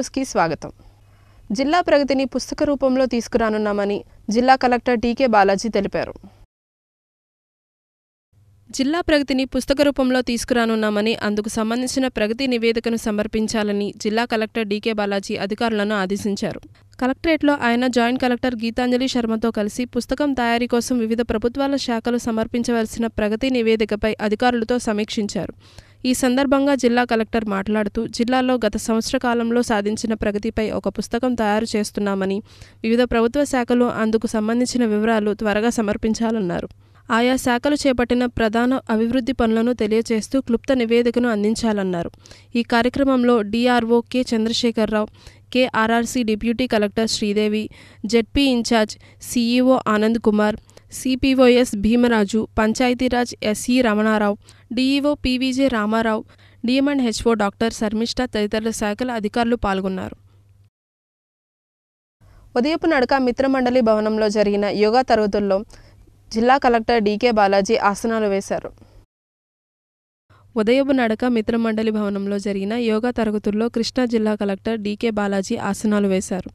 న్యూస్కి స్వాగతం. జిల్లా ప్రగతిని పుస్తక రూపంలో తీసుకురానున్నామని జిల్లా కలెక్టర్ టీకే బాలాజీ తెలిపారు. జిల్లా ప్రగతిని పుస్తక రూపంలో తీసుకురానున్నామని అందుకు సంబంధించిన ప్రగతి నివేదికను సమర్పించాలని జిల్లా కలెక్టర్ డీకే బాలాజీ అధికారులను ఆదేశించారు. కలెక్టరేట్లో ఆయన జాయింట్ కలెక్టర్ గీతాంజలి శర్మతో కలిసి పుస్తకం తయారీ కోసం వివిధ ప్రభుత్వాల శాఖలు సమర్పించవలసిన ప్రగతి నివేదికపై అధికారులతో సమీక్షించారు. ఈ సందర్భంగా జిల్లా కలెక్టర్ మాట్లాడుతూ జిల్లాలో గత సంవత్సర కాలంలో సాధించిన ప్రగతిపై ఒక పుస్తకం తయారు చేస్తున్నామని, వివిధ ప్రభుత్వ శాఖలు అందుకు సంబంధించిన వివరాలు త్వరగా సమర్పించాలన్నారు. ఆయా శాఖలు చేపట్టిన ప్రధాన అభివృద్ధి పనులను తెలియజేస్తూ క్లుప్త నివేదికను అందించాలన్నారు. ఈ కార్యక్రమంలో DRO K Chandrasekhara Rao, KRRC deputy collector Sridevi, ZP in charge CEO Anand Kumar, CPOS Bhimaraju, Panchayati Raj SE Ramana Rao, DEO PVJ Rama Rao, DM and HO doctor Sharmishta తదితరుల శాఖల అధికారులు పాల్గొన్నారు. ఉదయపు నడక మిత్రమండలి భవనంలో జరిగిన యోగా తరగతుల్లో జిల్లా కలెక్టర్ డీకే బాలాజీ ఆసనాలు వేశారు. ఉదయపు నడక మిత్రమండలి భవనంలో జరిగిన యోగా తరగతుల్లో కృష్ణా జిల్లా కలెక్టర్ డీకే బాలాజీ ఆసనాలు వేశారు.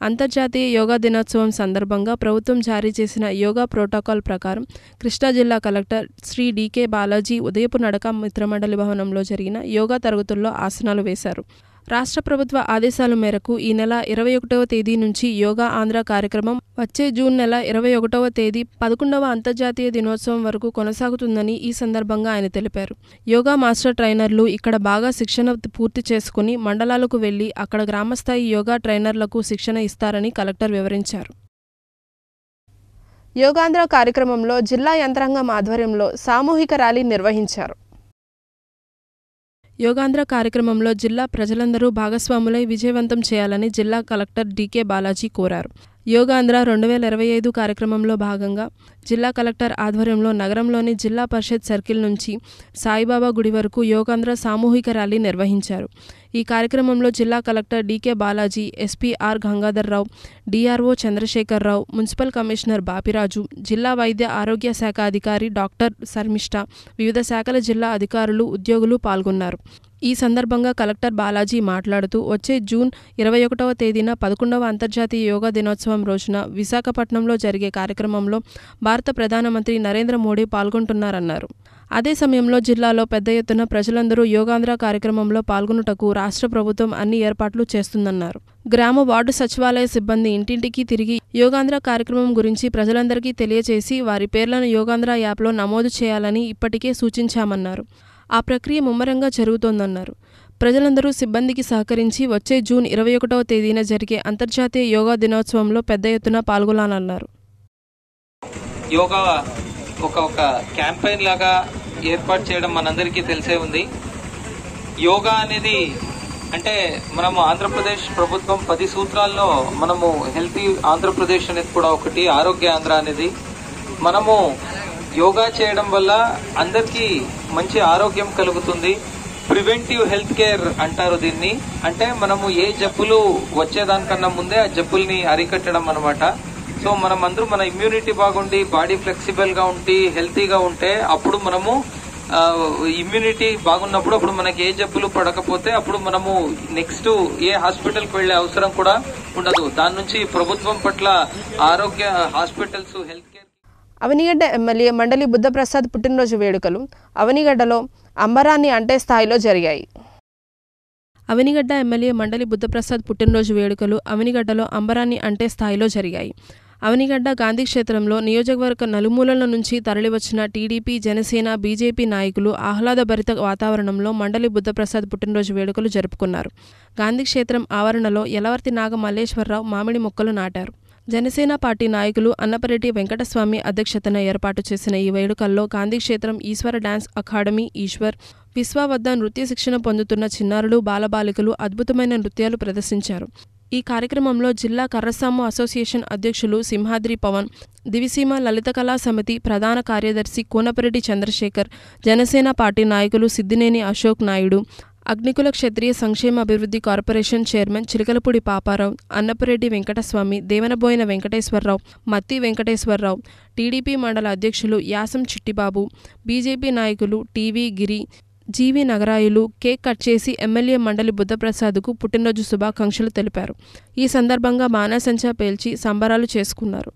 అంతర్జాతీయ యోగా దినోత్సవం సందర్భంగా ప్రభుత్వం జారీ చేసిన యోగా ప్రోటోకాల్ ప్రకారం కృష్ణా జిల్లా కలెక్టర్ శ్రీ డీకే బాలాజీ ఉదయపు నడక మిత్రమండలి భవనంలో జరిగిన యోగా తరగతుల్లో ఆసనాలు వేశారు. రాష్ట్ర ప్రభుత్వ ఆదేశాల మేరకు ఈ నెల 21వ తేదీ నుంచి యోగా ఆంధ్ర కార్యక్రమం వచ్చే జూన్ నెల 21వ తేదీ 11వ అంతర్జాతీయ దినోత్సవం వరకు కొనసాగుతుందని ఈ సందర్భంగా ఆయన తెలిపారు. యోగా మాస్టర్ ట్రైనర్లు ఇక్కడ బాగా శిక్షణ పూర్తి చేసుకుని మండలాలకు వెళ్లి అక్కడ గ్రామస్థాయి యోగా ట్రైనర్లకు శిక్షణ ఇస్తారని కలెక్టర్ వివరించారు. యోగాంధ్ర కార్యక్రమంలో జిల్లా యంత్రాంగం ఆధ్వర్యంలో సామూహిక ర్యాలీ నిర్వహించారు. యోగాంధ్ర కార్యక్రమంలో జిల్లా ప్రజలందరూ భాగస్వాములై విజయవంతం చేయాలని జిల్లా కలెక్టర్ డీకే బాలాజీ కోరారు. యోగాంధ్ర 2025 కార్యక్రమంలో భాగంగా జిల్లా కలెక్టర్ ఆధ్వర్యంలో నగరంలోని జిల్లా పరిషత్ సర్కిల్ నుంచి సాయిబాబా గుడి వరకు యోగాంధ్ర సామూహిక ర్యాలీ నిర్వహించారు. ఈ కార్యక్రమంలో జిల్లా collector DK Balaji, SP R Gangadhar Rao, DRO Chandrasekhara Rao, municipal commissioner Bapiraju, జిల్లా వైద్య ఆరోగ్య శాఖ అధికారి డాక్టర్ శర్మిష్ట, వివిధ శాఖల జిల్లా అధికారులు, ఉద్యోగులు పాల్గొన్నారు. ఈ సందర్భంగా కలెక్టర్ బాలాజీ మాట్లాడుతూ వచ్చే జూన్ 21వ తేదీన 11వ అంతర్జాతీయ యోగా దినోత్సవం రోజున విశాఖపట్నంలో జరిగే కార్యక్రమంలో భారత ప్రధానమంత్రి నరేంద్ర మోడీ పాల్గొంటున్నారన్నారు. అదే సమయంలో జిల్లాలో పెద్ద ఎత్తున ప్రజలందరూ యోగాంధ్ర కార్యక్రమంలో పాల్గొనుటకు రాష్ట్ర ప్రభుత్వం అన్ని ఏర్పాట్లు చేస్తుందన్నారు. గ్రామ వార్డు సచివాలయ సిబ్బంది ఇంటింటికి తిరిగి యోగాంధ్ర కార్యక్రమం గురించి ప్రజలందరికీ తెలియజేసి వారి పేర్లను యోగాంధ్ర యాప్లో నమోదు చేయాలని ఇప్పటికే సూచించామన్నారు. ఆ ప్రక్రియ ముమ్మరంగా జరుగుతోందన్నారు. ప్రజలందరూ సిబ్బందికి సహకరించి వచ్చే జూన్ 21వ తేదీన జరిగే అంతర్జాతీయ యోగా దినోత్సవంలో పెద్ద ఎత్తున పాల్గొనాలన్నారు. యోగా ఒక క్యాంపెయిన్ లాగా ఏర్పాటు చేయడం మనందరికీ తెలిసే ఉంది. యోగా అనేది అంటే మనము ఆంధ్రప్రదేశ్ ప్రభుత్వం 10 సూత్రాల్లో మనము హెల్తీ ఆంధ్రప్రదేశ్ అనేది కూడా ఒకటి, ఆరోగ్య ఆంధ్ర అనేది. మనము యోగా చేయడం వల్ల అందరికీ మంచి ఆరోగ్యం కలుగుతుంది. ప్రివెంటివ్ హెల్త్ కేర్ అంటారు దీన్ని. అంటే మనము ఏ జబ్బులు వచ్చేదానికన్నా ముందే ఆ జబ్బుల్ని అరికట్టడం అన్నమాట. సో మనం అందరూ మన ఇమ్యూనిటీ బాగుండి బాడీ ఫ్లెక్సిబుల్ గా ఉండి హెల్తీగా ఉంటే అప్పుడు మనము ఇమ్యూనిటీ బాగున్నప్పుడు అప్పుడు మనకి ఏ జబ్బులు పడకపోతే అప్పుడు మనము నెక్స్ట్ ఏ హాస్పిటల్కి వెళ్లే అవసరం కూడా ఉండదు. దాని నుంచి ప్రభుత్వం పట్ల ఆరోగ్య hospitals health care. Avanigadda MLA మండలి బుద్ధప్రసాద్ పుట్టినరోజు వేడుకలు అవనిగడ్డలో అంబరాన్ని అంటే స్థాయిలో జరిగాయి. అవనిగడ్డ ఎమ్మెల్యే మండలి బుద్ధప్రసాద్ పుట్టినరోజు వేడుకలు అవనిగడ్డలో అంబరాన్ని అంటే స్థాయిలో జరిగాయి. అవనిగడ్డ గాంధీ క్షేత్రంలో నియోజకవర్గ నలుమూలల నుంచి తరలివచ్చిన టీడీపీ, జనసేన, బీజేపీ నాయకులు ఆహ్లాదభరిత వాతావరణంలో మండలి బుద్ధప్రసాద్ పుట్టినరోజు వేడుకలు జరుపుకున్నారు. గాంధీ క్షేత్రం ఆవరణలో యలవర్తి నాగ మల్లేశ్వరరావు మామిడి మొక్కలు నాటారు. జనసేన పార్టీ నాయకులు అన్నపరెడ్డి వెంకటస్వామి అధ్యక్షతన ఏర్పాటు చేసిన ఈ వేడుకల్లో గాంధీ క్షేత్రం ఈశ్వర డాన్స్ అకాడమీ ఈశ్వర్, విశ్వ వద్ద నృత్య శిక్షణ పొందుతున్న చిన్నారులు, బాలబాలికలు అద్భుతమైన నృత్యాలు ప్రదర్శించారు. ఈ కార్యక్రమంలో జిల్లా కర్రసాము అసోసియేషన్ అధ్యక్షులు సింహాద్రి పవన్, దివిసీమ లలిత కళా సమితి ప్రధాన కార్యదర్శి కోనపరెడ్డి చంద్రశేఖర్, జనసేన పార్టీ నాయకులు సిద్దినేని అశోక్ నాయుడు, అగ్నికుల క్షత్రియ సంక్షేమ అభివృద్ధి corporation chairman Chilakalapudi Paparao, Annapareddy Venkataswamy, Devanaboina Venkateswara Rao, Matti Venkateswara Rao, TDP మండల అధ్యక్షులు యాసం చిట్టిబాబు, బీజేపీ నాయకులు TV Giri, GV Nagarayulu cake cut చేసి ఎమ్మెల్యే మండలి బుద్ధప్రసాద్కు పుట్టినరోజు శుభాకాంక్షలు తెలిపారు. ఈ సందర్భంగా బాణాసంచా పేల్చి సంబరాలు చేసుకున్నారు.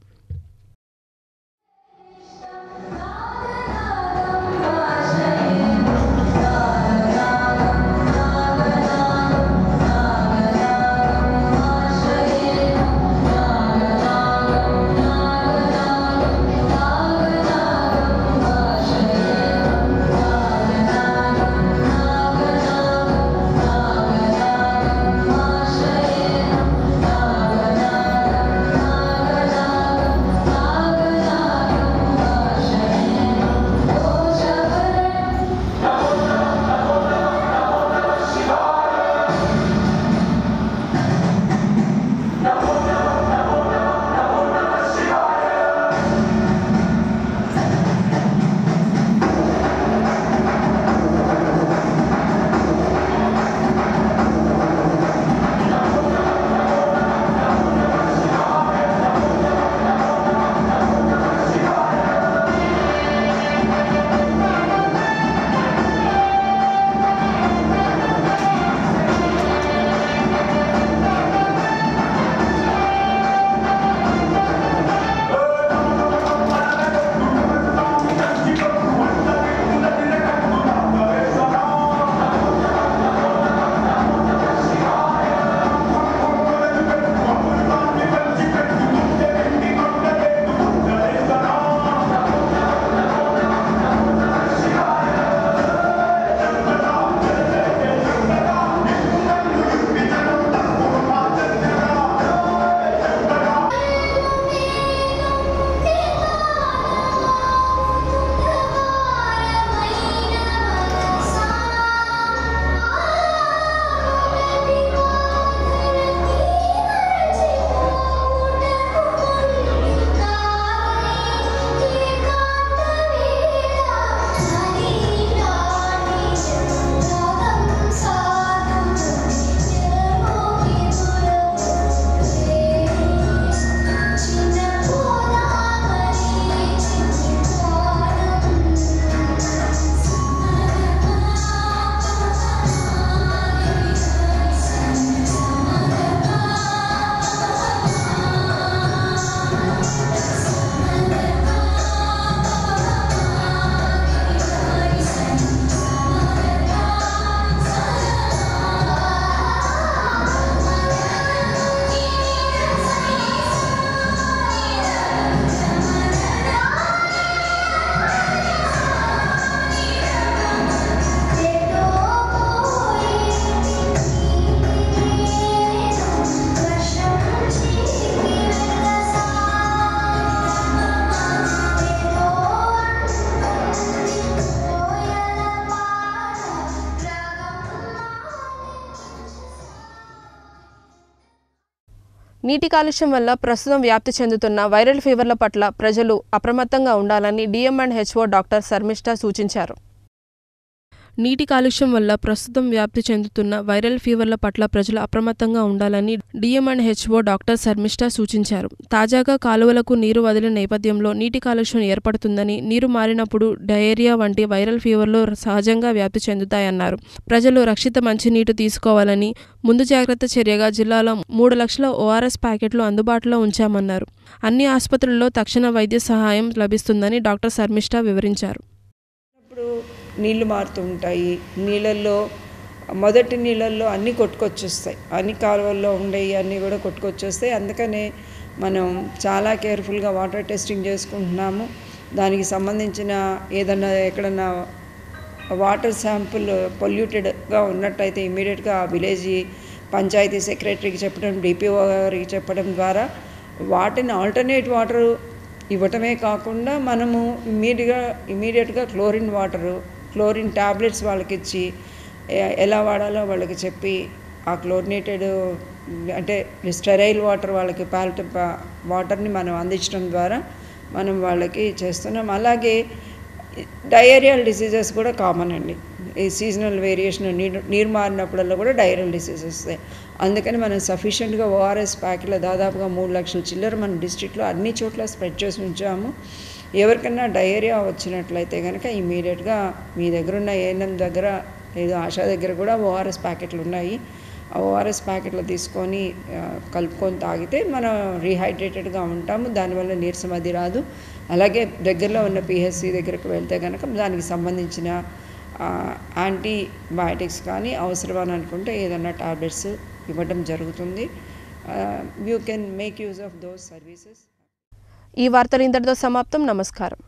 నీటి కాలుష్యం వల్ల ప్రస్తుతం వ్యాప్తి చెందుతున్న వైరల్ ఫీవర్ల పట్ల ప్రజలు అప్రమత్తంగా ఉండాలని DM&HO డాక్టర్ శర్మిష్ఠ సూచించారు. నీటి కాలుష్యం వల్ల ప్రస్తుతం వ్యాప్తి చెందుతున్న వైరల్ ఫీవర్ల పట్ల ప్రజలు అప్రమత్తంగా ఉండాలని DM&HO డాక్టర్ శర్మిష్ఠ సూచించారు. తాజాగా కాలువలకు నీరు వదిలిన నేపథ్యంలో నీటి కాలుష్యం ఏర్పడుతుందని, నీరు మారినప్పుడు డయేరియా వంటి వైరల్ ఫీవర్లు సహజంగా వ్యాప్తి చెందుతాయన్నారు. ప్రజలు రక్షిత మంచినీరు తీసుకోవాలని, ముందు జాగ్రత్త చర్యగా జిల్లాలో 3 లక్షల ORS ప్యాకెట్లు అందుబాటులో ఉంచామన్నారు. అన్ని ఆసుపత్రుల్లో తక్షణ వైద్య సహాయం లభిస్తుందని డాక్టర్ శర్మిష్ఠ వివరించారు. నీళ్లు మారుతూ ఉంటాయి. నీళ్ళల్లో మొదటి నీళ్ళల్లో అన్నీ కొట్టుకొచ్చేస్తాయి, అన్ని కాలువల్లో ఉండేవి అన్నీ కూడా కొట్టుకొచ్చేస్తాయి. అందుకనే మనం చాలా కేర్ఫుల్గా వాటర్ టెస్టింగ్ చేసుకుంటున్నాము. దానికి సంబంధించిన ఏదన్నా ఎక్కడన్నా వాటర్ శాంపుల్ పొల్యూటెడ్గా ఉన్నట్టయితే ఇమీడియట్గా ఆ విలేజ్ పంచాయతీ సెక్రటరీకి చెప్పడం, DPO గారికి చెప్పడం ద్వారా వాటిని ఆల్టర్నేట్ వాటర్ ఇవ్వటమే కాకుండా మనము ఇమీడియట్గా క్లోరిన్ ట్యాబ్లెట్స్ వాళ్ళకి ఇచ్చి ఎలా వాడాలో వాళ్ళకి చెప్పి ఆ క్లోరినేటెడ్ అంటే స్టెరైల్ వాటర్ వాళ్ళకి వాటర్ని మనం అందించడం ద్వారా మనం వాళ్ళకి చేస్తున్నాం. అలాగే డయేరియల్ డిసీజెస్ కూడా కామన్ అండి. ఈ సీజనల్ వేరియేషన్ నీరు మారినప్పుడల్లా కూడా డయేరియల్ డిసీజెస్ వస్తాయి. అందుకని మనం సఫిషియెంట్గా ORS ప్యాకెట్లో దాదాపుగా 3 లక్షల చిల్లర మన డిస్ట్రిక్ట్లో అన్ని చోట్ల స్ప్రెడ్ చేసి ఉంచాము. ఎవరికైనా డయేరియా వచ్చినట్లయితే కనుక ఇమీడియట్గా మీ దగ్గర ఉన్న ఏఎన్ఎం దగ్గర లేదా ఆశా దగ్గర కూడా ఓఆర్ఎస్ ప్యాకెట్లు ఉన్నాయి. ఆ ఓఆర్ఎస్ ప్యాకెట్లు తీసుకొని కలుపుకొని తాగితే మనం రీహైడ్రేటెడ్గా ఉంటాము, దానివల్ల నీరసం అది రాదు. అలాగే దగ్గరలో ఉన్న పిహెచ్సి దగ్గరకు వెళ్తే కనుక దానికి సంబంధించిన యాంటీబయాటిక్స్ కానీ అవసరమని అనుకుంటే ఏదన్నా టాబ్లెట్స్ ఇవ్వడం జరుగుతుంది. You can make use of those services. ఈ వార్తలు ఇంతటితో సమాప్తం. నమస్కారం.